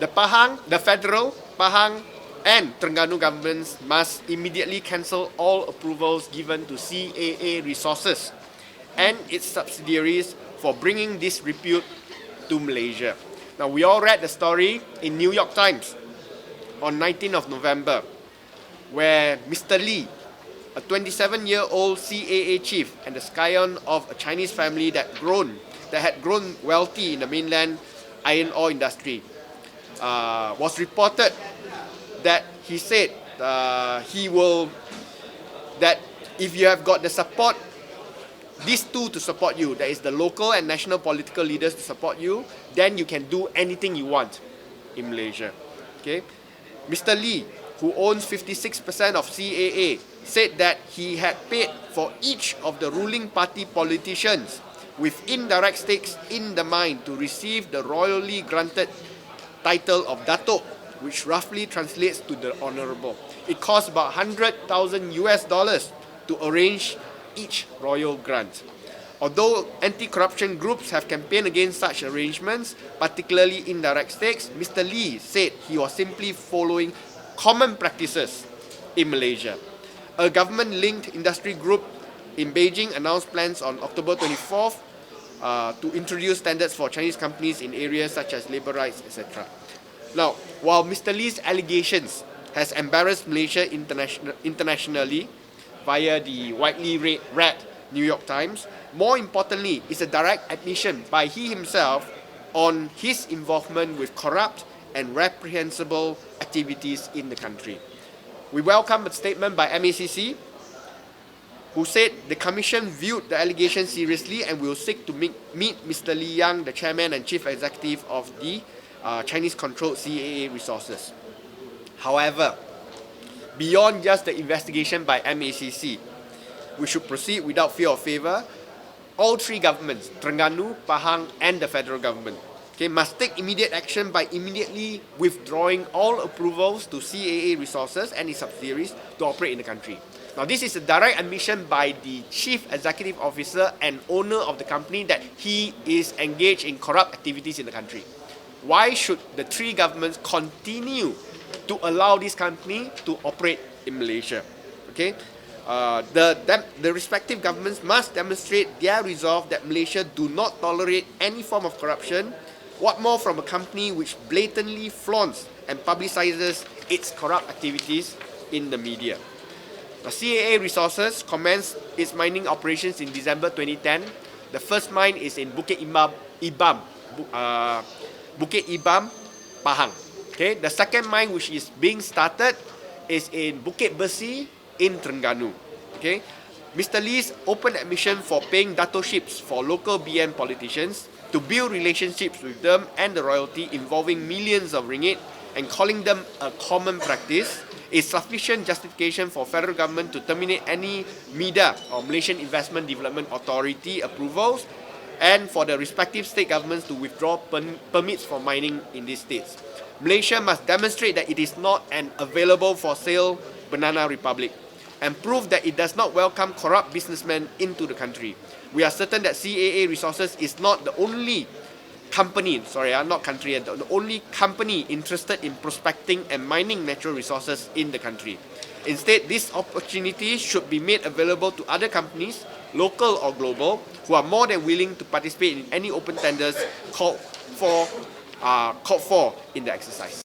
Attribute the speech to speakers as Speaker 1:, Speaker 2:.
Speaker 1: The federal, Pahang, and Terengganu governments must immediately cancel all approvals given to CAA Resources and its subsidiaries for bringing disrepute to Malaysia. Now, we all read the story in New York Times on 19th of November, where Mr. Lee, a 27-year-old CAA chief and the scion of a Chinese family that had grown wealthy in the mainland iron ore industry, was reported that he said that if you have got the support, these two to support you, that is the local and national political leaders to support you, then you can do anything you want in Malaysia. Okay, Mr. Lee, who owns 56% of CAA, said that he had paid for each of the ruling party politicians with indirect stakes in the mine to receive the royally granted title of Datuk, which roughly translates to the Honourable. It cost about $100,000 to arrange each royal grant. Although anti-corruption groups have campaigned against such arrangements, particularly indirect stakes, Mr. Lee said he was simply following common practices in Malaysia. A government-linked industry group in Beijing announced plans on October 24th to introduce standards for Chinese companies in areas such as labour rights, etc. Now, while Mr. Lee's allegations has embarrassed Malaysia internationally via the widely read New York Times, more importantly is a direct admission by he himself on his involvement with corrupt and reprehensible activities in the country. We welcome a statement by MACC, who said the Commission viewed the allegations seriously and will seek to meet Mr. Lee Yang, the Chairman and Chief Executive of the Chinese-controlled CAA Resources. However, beyond just the investigation by MACC, we should proceed without fear or favour. All three governments, Terengganu, Pahang and the federal government, must take immediate action by immediately withdrawing all approvals to CAA Resources and its subsidiaries to operate in the country. Now, this is a direct admission by the Chief Executive Officer and owner of the company that he is engaged in corrupt activities in the country. Why should the three governments continue to allow this company to operate in Malaysia? Okay, the respective governments must demonstrate their resolve that Malaysia do not tolerate any form of corruption. What more from a company which blatantly flaunts and publicizes its corrupt activities in the media? Now, CAA Resources commenced its mining operations in December 2010. The first mine is in Bukit Ibam, Pahang. Okay, the second mine which is being started is in Bukit Besi in Terengganu. Okay, Mr. Lee's open admission for paying datorships for local BN politicians to build relationships with them and the royalty involving millions of ringgit and calling them a common practice is sufficient justification for federal government to terminate any MIDA or Malaysian Investment Development Authority approvals and for the respective state governments to withdraw permits for mining in these states. Malaysia must demonstrate that it is not an available for sale banana republic and prove that it does not welcome corrupt businessmen into the country. We are certain that CAA Resources is not the only company, the only company interested in prospecting and mining natural resources in the country. Instead, this opportunity should be made available to other companies, local or global, who are more than willing to participate in any open tenders called for in the exercise.